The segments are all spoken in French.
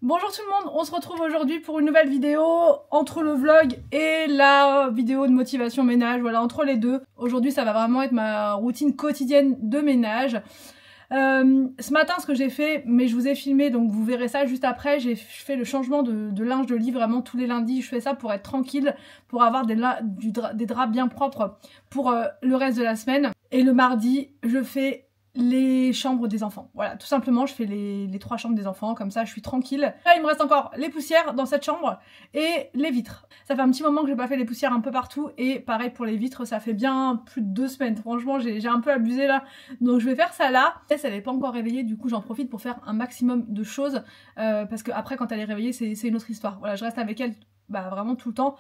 Bonjour tout le monde, on se retrouve aujourd'hui pour une nouvelle vidéo entre le vlog et la vidéo de motivation ménage, voilà, entre les deux. Aujourd'hui ça va vraiment être ma routine quotidienne de ménage. Ce matin ce que j'ai fait, mais je vous ai filmé donc vous verrez ça juste après, j'ai fait le changement de linge de lit vraiment tous les lundis. Je fais ça pour être tranquille, pour avoir des draps bien propres pour le reste de la semaine. Et le mardi je fais les chambres des enfants. Voilà, tout simplement, je fais les 3 chambres des enfants, comme ça je suis tranquille. Là, il me reste encore les poussières dans cette chambre et les vitres. Ça fait un petit moment que j'ai pas fait les poussières un peu partout et pareil pour les vitres, ça fait bien plus de 2 semaines. Franchement, j'ai un peu abusé là. Donc je vais faire ça là. Tess, elle est pas encore réveillée, du coup j'en profite pour faire un maximum de choses parce que après quand elle est réveillée, c'est une autre histoire. Voilà, je reste avec elle vraiment tout le temps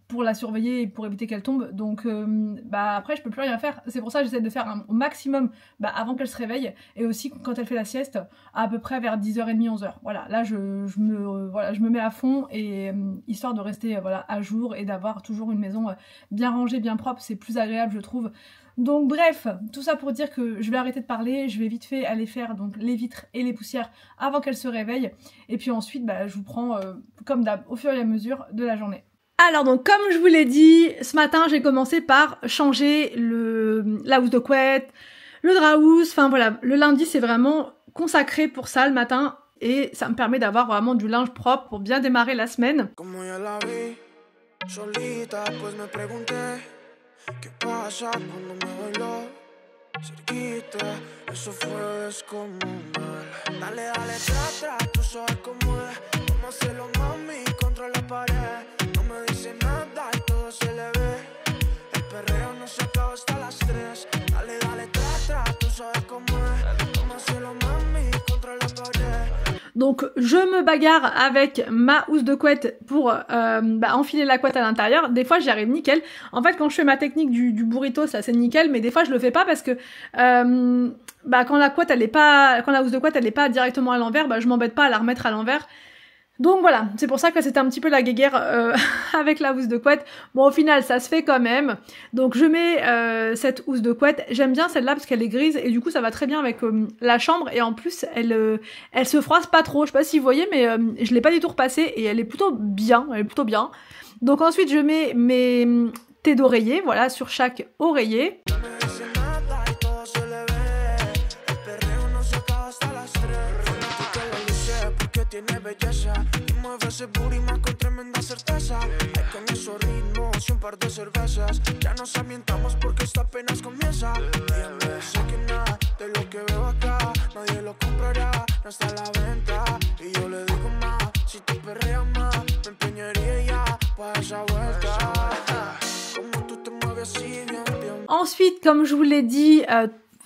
pour la surveiller et pour éviter qu'elle tombe, donc après je peux plus rien faire. C'est pour ça que j'essaie de faire au maximum avant qu'elle se réveille, et aussi quand elle fait la sieste à peu près vers 10h30 11h. Voilà, là je me mets à fond, et histoire de rester à jour et d'avoir toujours une maison bien rangée, bien propre, c'est plus agréable je trouve. Donc bref, tout ça pour dire que je vais arrêter de parler, je vais vite fait aller faire donc les vitres et les poussières avant qu'elle se réveille, et puis ensuite je vous prends comme d'hab au fur et à mesure de la journée. Alors donc comme je vous l'ai dit, ce matin j'ai commencé par changer la housse de couette, le drap housse, enfin voilà, le lundi c'est vraiment consacré pour ça le matin, et ça me permet d'avoir vraiment du linge propre pour bien démarrer la semaine. ¿Qué pasa cuando me bailó cerquita? Eso fue descomunal. Dale, dale, tra, tra, tú sabes cómo es. Vamos a hacerlo, mami, contra la pared. No me dice nada y todo se le ve. El perreo no se acaba hasta las 3. Dale, dale, tra, tra, tú sabes cómo es. Vamos a hacerlo, mami, contra la pared. Donc je me bagarre avec ma housse de couette pour enfiler la couette à l'intérieur. Des fois j'y arrive nickel. En fait quand je fais ma technique du burrito, ça c'est nickel, mais des fois je le fais pas parce que quand la housse de couette elle est pas directement à l'envers, je m'embête pas à la remettre à l'envers. Donc voilà, c'est pour ça que c'était un petit peu la guéguerre avec la housse de couette. Bon, au final, ça se fait quand même. Donc je mets cette housse de couette. J'aime bien celle-là parce qu'elle est grise et du coup ça va très bien avec la chambre, et en plus elle se froisse pas trop. Je sais pas si vous voyez, mais je l'ai pas du tout repassée et elle est plutôt bien. Donc ensuite je mets mes thés d'oreiller, voilà, sur chaque oreiller. Tiene belleza y mueve ese booty más con tremenda certeza. Hay con esos ritmos y un par de cervezas. Ya nos ambientamos porque esto apenas comienza. Dígame, sé que nada de lo que veo acá nadie lo comprará, no está a la venta. Y yo le digo más, si tú perreas más, me empeñaría ya para esa vuelta. Como tú te mueves así, bien, bien. Ensuite, comme je vous l'ai dit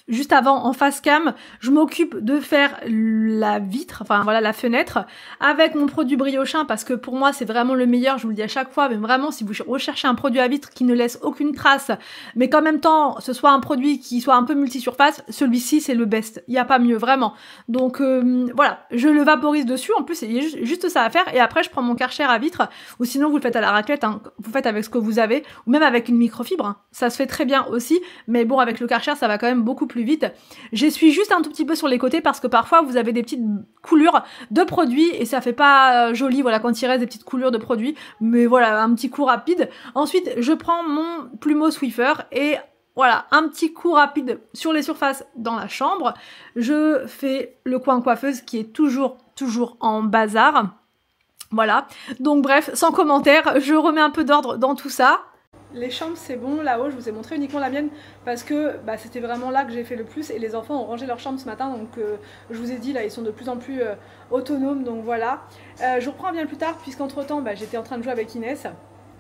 juste avant, en face cam, je m'occupe de faire la vitre, enfin voilà, la fenêtre, avec mon produit Briochin, parce que pour moi c'est vraiment le meilleur, je vous le dis à chaque fois, mais vraiment si vous recherchez un produit à vitre qui ne laisse aucune trace, mais qu'en même temps ce soit un produit qui soit un peu multi-surface, celui-ci c'est le best, il n'y a pas mieux, vraiment. Donc voilà, je le vaporise dessus, en plus il y a juste ça à faire, et après je prends mon Karcher à vitre, ou sinon vous le faites à la raclette, hein, vous faites avec ce que vous avez, ou même avec une microfibre, hein. Ça se fait très bien aussi, mais bon avec le Karcher ça va quand même beaucoup plus vite. J'essuie juste un tout petit peu sur les côtés parce que parfois vous avez des petites coulures de produits et ça fait pas joli, voilà, quand il reste des petites coulures de produits, mais voilà, un petit coup rapide. Ensuite je prends mon plumeau Swiffer et voilà, un petit coup rapide sur les surfaces dans la chambre. Je fais le coin coiffeuse qui est toujours en bazar. Voilà, donc bref, sans commentaire, je remets un peu d'ordre dans tout ça. Les chambres c'est bon, là-haut je vous ai montré uniquement la mienne parce que c'était vraiment là que j'ai fait le plus, et les enfants ont rangé leur chambre ce matin, donc je vous ai dit là ils sont de plus en plus autonomes, donc voilà. Je reprends bien plus tard puisqu'entre temps j'étais en train de jouer avec Inès,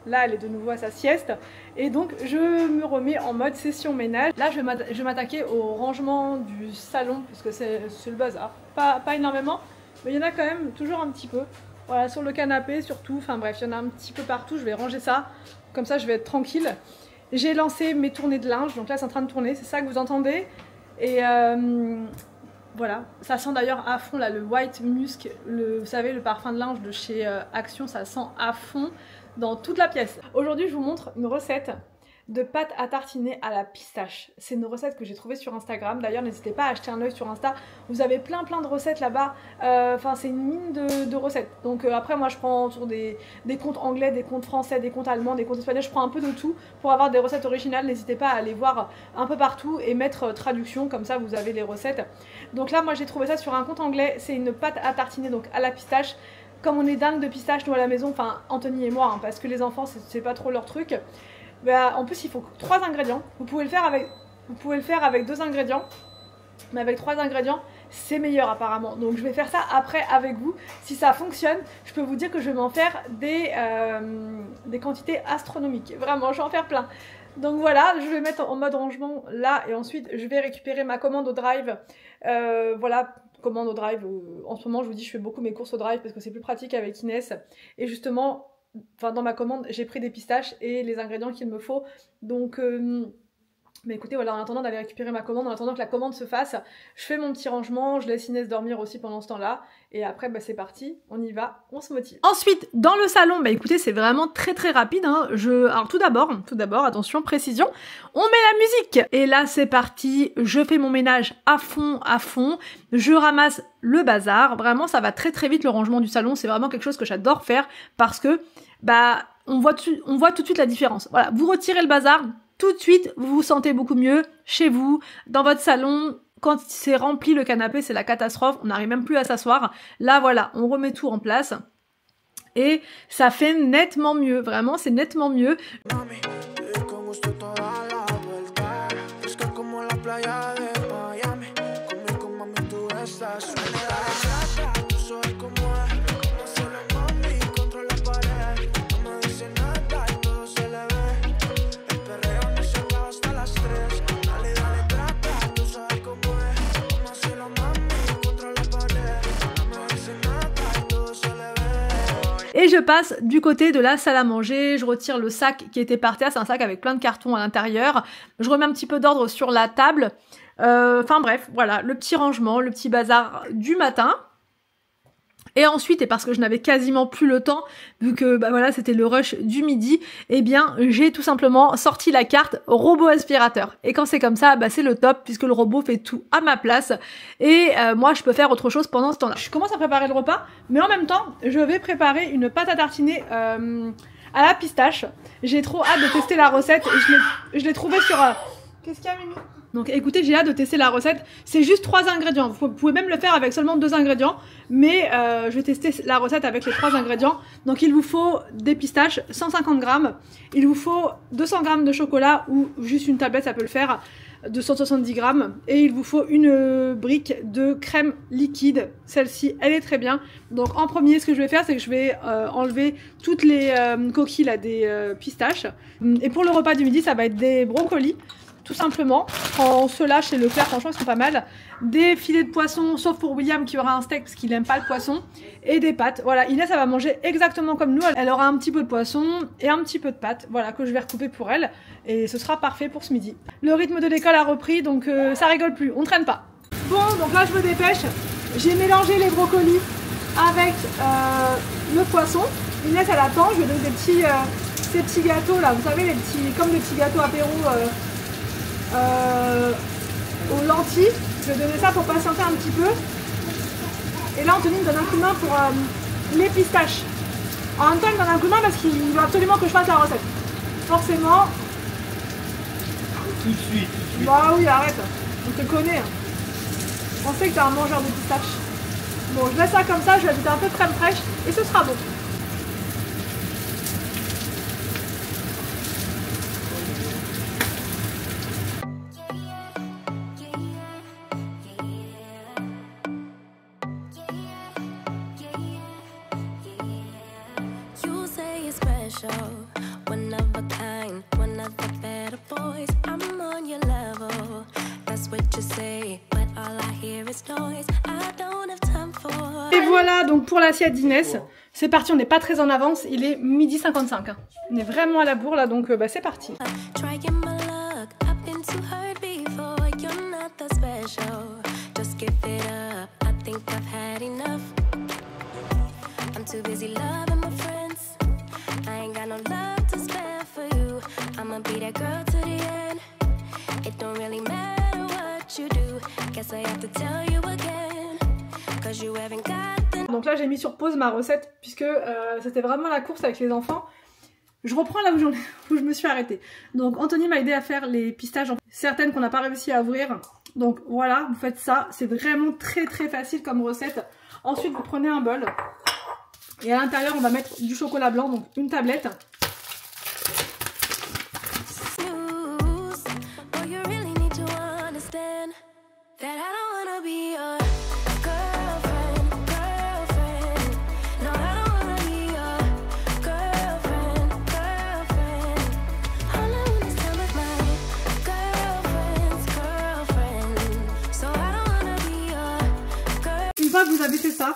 là elle est de nouveau à sa sieste, et donc je me remets en mode session ménage. Là je vais m'attaquer au rangement du salon parce que c'est le bazar, pas énormément, mais il y en a quand même toujours un petit peu. Voilà, sur le canapé surtout, enfin bref, il y en a un petit peu partout, je vais ranger ça, comme ça je vais être tranquille. J'ai lancé mes tournées de linge, donc là c'est en train de tourner, c'est ça que vous entendez. Et voilà, ça sent d'ailleurs à fond là, le White Musk, vous savez, le parfum de linge de chez Action, ça sent à fond dans toute la pièce. Aujourd'hui je vous montre une recette de pâte à tartiner à la pistache. C'est une recette que j'ai trouvée sur Instagram. D'ailleurs, n'hésitez pas à acheter un œil sur Insta. Vous avez plein de recettes là-bas. Enfin, c'est une mine de recettes. Donc après, moi, je prends sur des comptes anglais, des comptes français, des comptes allemands, des comptes espagnols. Je prends un peu de tout pour avoir des recettes originales. N'hésitez pas à aller voir un peu partout et mettre traduction. Comme ça, vous avez les recettes. Donc là, moi, j'ai trouvé ça sur un compte anglais. C'est une pâte à tartiner donc à la pistache. Comme on est dingue de pistache, nous à la maison, enfin Anthony et moi, hein, parce que les enfants, c'est pas trop leur truc. Bah, en plus, il faut 3 ingrédients. Vous pouvez le faire avec 2 ingrédients, mais avec 3 ingrédients, c'est meilleur apparemment. Donc je vais faire ça après avec vous. Si ça fonctionne, je peux vous dire que je vais m'en faire des quantités astronomiques. Vraiment, je vais en faire plein. Donc voilà, je vais mettre en mode rangement là et ensuite je vais récupérer ma commande au drive. Voilà, commande au drive. En ce moment, je vous dis, je fais beaucoup mes courses au drive parce que c'est plus pratique avec Inès. Et justement, enfin dans ma commande, j'ai pris des pistaches et les ingrédients qu'il me faut. Donc mais écoutez, voilà, en attendant d'aller récupérer ma commande, en attendant que la commande se fasse, je fais mon petit rangement, je laisse Inès dormir aussi pendant ce temps-là, et après, bah, c'est parti, on y va, on se motive. Ensuite, dans le salon, bah écoutez, c'est vraiment très rapide, hein. Alors tout d'abord, attention, précision, on met la musique, et là c'est parti, je fais mon ménage à fond, je ramasse le bazar, vraiment ça va très vite le rangement du salon, c'est vraiment quelque chose que j'adore faire, parce que, bah, on voit tout de suite la différence. Voilà, vous retirez le bazar, tout de suite, vous vous sentez beaucoup mieux chez vous, dans votre salon. Quand c'est rempli le canapé, c'est la catastrophe, on n'arrive même plus à s'asseoir. Là, voilà, on remet tout en place. Et ça fait nettement mieux, vraiment, c'est nettement mieux. Et je passe du côté de la salle à manger, je retire le sac qui était par terre, c'est un sac avec plein de cartons à l'intérieur, je remets un petit peu d'ordre sur la table, enfin bref, voilà, le petit rangement, le petit bazar du matin. Et ensuite, et parce que je n'avais quasiment plus le temps, vu que bah voilà, c'était le rush du midi, eh bien j'ai tout simplement sorti la carte robot aspirateur. Et quand c'est comme ça, bah c'est le top, puisque le robot fait tout à ma place. Et moi, je peux faire autre chose pendant ce temps-là. Je commence à préparer le repas, mais en même temps, je vais préparer une pâte à tartiner à la pistache. J'ai trop hâte de tester la recette. Et je l'ai trouvée sur... Qu'est-ce qu'il y a, Mimi ? Donc écoutez, j'ai hâte de tester la recette. C'est juste 3 ingrédients. Vous pouvez même le faire avec seulement 2 ingrédients. Mais je vais tester la recette avec les 3 ingrédients. Donc il vous faut des pistaches, 150 grammes. Il vous faut 200 grammes de chocolat ou juste une tablette, ça peut le faire, de 170 grammes. Et il vous faut une brique de crème liquide. Celle-ci, elle est très bien. Donc en premier, ce que je vais faire, c'est que je vais enlever toutes les coquilles là, des pistaches. Et pour le repas du midi, ça va être des brocolis. Tout simplement, en ceux-là chez Leclerc, franchement ils sont pas mal. Des filets de poisson, sauf pour William qui aura un steak parce qu'il aime pas le poisson. Et des pâtes, voilà, Inès elle va manger exactement comme nous. Elle aura un petit peu de poisson et un petit peu de pâtes, voilà, que je vais recouper pour elle. Et ce sera parfait pour ce midi. Le rythme de l'école a repris, donc ça rigole plus, on traîne pas. Bon, donc là je me dépêche. J'ai mélangé les brocolis avec le poisson. Inès elle attend, je vais donner ces petits gâteaux là, vous savez, comme des petits gâteaux apéro aux lentilles. Je vais donner ça pour patienter un petit peu. Et là Anthony me donne un coup de main pour les pistaches. En même temps il me donne un coup de main parce qu'il veut absolument que je fasse la recette. Forcément. Tout de suite. Bah oui, arrête, on te connaît. On sait que t'es un mangeur de pistaches. Bon, je laisse ça comme ça, je vais ajouter un peu de crème fraîche et ce sera bon. One of a kind, one of the better boys. I'm on your level. That's what you say, but all I hear is noise. I don't have time for. Et voilà donc pour l'assiette d'Inès. C'est parti, on n'est pas très en avance. Il est 12h55. On est vraiment à la bourre là, donc bah, c'est parti. Too busy loving my friends. I ain't got no love to spare for you. I'ma be yeah, girl, to the end. It don't really matter what you do. Guess I have to tell you again. Cause you haven't got the... Donc là j'ai mis sur pause ma recette puisque c'était vraiment la course avec les enfants. Je reprends là où je me suis arrêtée. Donc Anthony m'a aidé à faire les pistaches, certaines qu'on n'a pas réussi à ouvrir. Donc voilà, vous faites ça, c'est vraiment très très facile comme recette. Ensuite vous prenez un bol et à l'intérieur on va mettre du chocolat blanc, donc une tablette. Une fois que vous avez fait ça,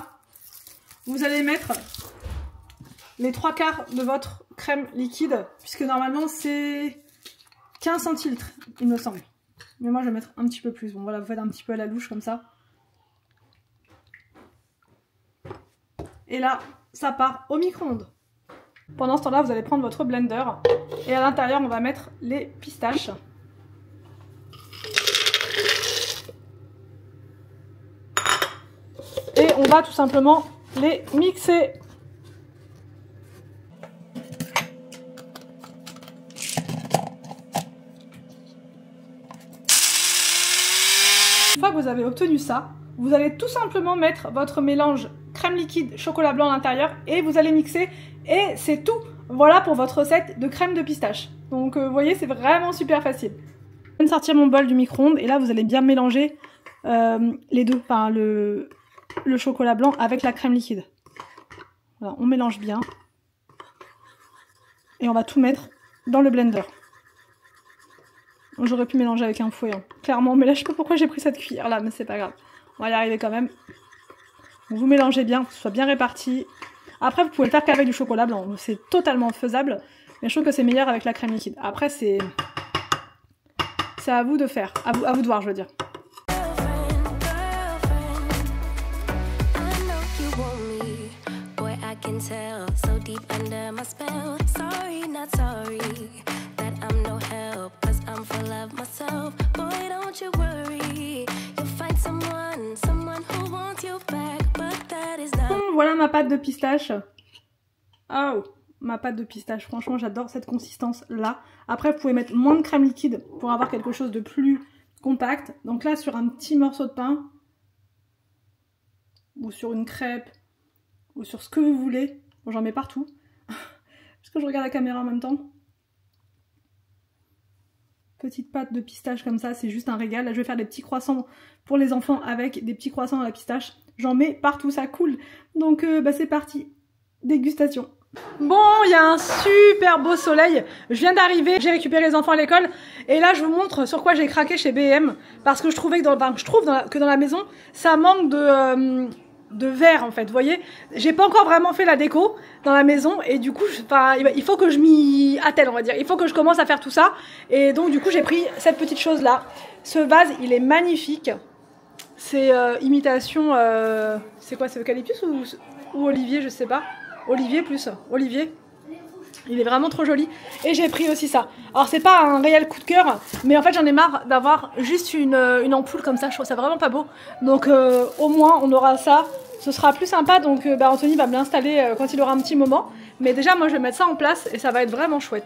vous allez mettre les 3/4 de votre crème liquide, puisque normalement c'est 15 centilitres, il me semble. Mais moi je vais mettre un petit peu plus. Bon voilà, vous faites un petit peu à la louche comme ça. Et là, ça part au micro-ondes. Pendant ce temps-là, vous allez prendre votre blender et à l'intérieur, on va mettre les pistaches. Et on va tout simplement les mixer. Une fois que vous avez obtenu ça, vous allez tout simplement mettre votre mélange crème liquide, chocolat blanc à l'intérieur et vous allez mixer et c'est tout. Voilà pour votre recette de crème de pistache. Donc vous voyez, c'est vraiment super facile. Je viens de sortir mon bol du micro-ondes et là vous allez bien mélanger les deux, enfin le chocolat blanc avec la crème liquide. Voilà, on mélange bien et on va tout mettre dans le blender. J'aurais pu mélanger avec un fouet, hein, clairement, mais là je sais pas pourquoi j'ai pris cette cuillère là, mais c'est pas grave. On va y arriver quand même. Donc, vous mélangez bien, que ce soit bien réparti. Après vous pouvez le faire qu'avec du chocolat blanc, c'est totalement faisable, mais je trouve que c'est meilleur avec la crème liquide. Après c'est à vous de faire, à vous de voir je veux dire. Voilà ma pâte de pistache. Oh, ma pâte de pistache. Franchement, j'adore cette consistance là. Après, vous pouvez mettre moins de crème liquide pour avoir quelque chose de plus compact. Donc là, sur un petit morceau de pain, ou sur une crêpe, ou sur ce que vous voulez. Bon, j'en mets partout. Parce que je regarde la caméra en même temps. Petite pâte de pistache comme ça, c'est juste un régal. Là, je vais faire des petits croissants pour les enfants avec des petits croissants à la pistache. J'en mets partout, ça coule. Donc, c'est parti. Dégustation. Bon, il y a un super beau soleil. Je viens d'arriver, j'ai récupéré les enfants à l'école. Et là, je vous montre sur quoi j'ai craqué chez B&M. Parce que je trouvais que dans la maison, ça manque de verre en fait, vous voyez. J'ai pas encore vraiment fait la déco dans la maison et du coup il faut que je m'y attelle, on va dire. Il faut que je commence à faire tout ça et donc du coup j'ai pris cette petite chose là. Ce vase il est magnifique. C'est imitation, c'est quoi, c'est eucalyptus ou olivier, je sais pas. Olivier plus, olivier. Il est vraiment trop joli. Et j'ai pris aussi ça. Alors c'est pas un réel coup de cœur, mais en fait j'en ai marre d'avoir juste une ampoule comme ça. Je trouve ça vraiment pas beau. Donc au moins on aura ça. Ce sera plus sympa. Donc Anthony va me l'installer quand il aura un petit moment. Mais déjà moi je vais mettre ça en place et ça va être vraiment chouette.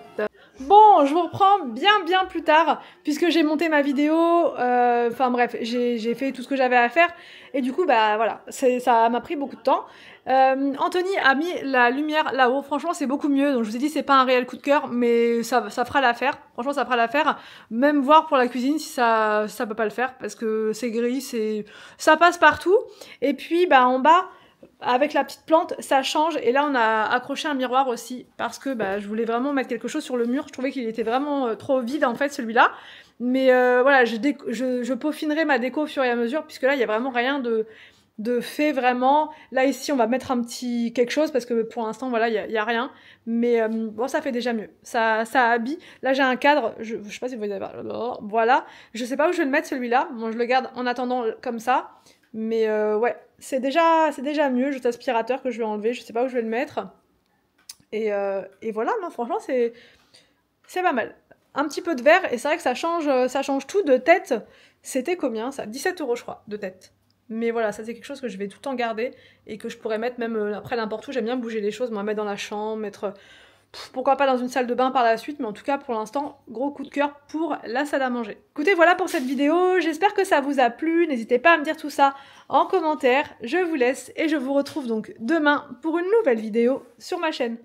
Bon, je vous reprends bien plus tard puisque j'ai monté ma vidéo. Enfin bref, j'ai fait tout ce que j'avais à faire. Et du coup voilà, ça m'a pris beaucoup de temps. Anthony a mis la lumière là-haut, franchement c'est beaucoup mieux, donc je vous ai dit c'est pas un réel coup de cœur mais ça fera l'affaire, franchement ça fera l'affaire, même voir pour la cuisine si ça peut pas le faire parce que c'est gris, ça passe partout. Et puis en bas avec la petite plante ça change et là on a accroché un miroir aussi parce que je voulais vraiment mettre quelque chose sur le mur, je trouvais qu'il était vraiment trop vide en fait celui-là, mais voilà je peaufinerai ma déco au fur et à mesure puisque là il y a vraiment rien de fait vraiment. Là ici on va mettre un petit quelque chose parce que pour l'instant voilà il y a rien, mais bon ça fait déjà mieux, ça habille. Là j'ai un cadre, je sais pas si vous voyez, voilà, je sais pas où je vais le mettre celui-là, moi je le garde en attendant comme ça, mais ouais c'est déjà mieux. Juste aspirateur que je vais enlever, je sais pas où je vais le mettre et voilà, non franchement c'est pas mal. un petit peu de vert, et c'est vrai que ça change tout. De tête, c'était combien ça? 17 € je crois, de tête. Mais voilà, ça c'est quelque chose que je vais tout le temps garder, et que je pourrais mettre même après n'importe où. J'aime bien bouger les choses, moi, mettre dans la chambre, mettre... pourquoi pas dans une salle de bain par la suite, mais en tout cas pour l'instant, gros coup de cœur pour la salle à manger. Écoutez, voilà pour cette vidéo, j'espère que ça vous a plu, n'hésitez pas à me dire tout ça en commentaire, je vous laisse et je vous retrouve donc demain pour une nouvelle vidéo sur ma chaîne.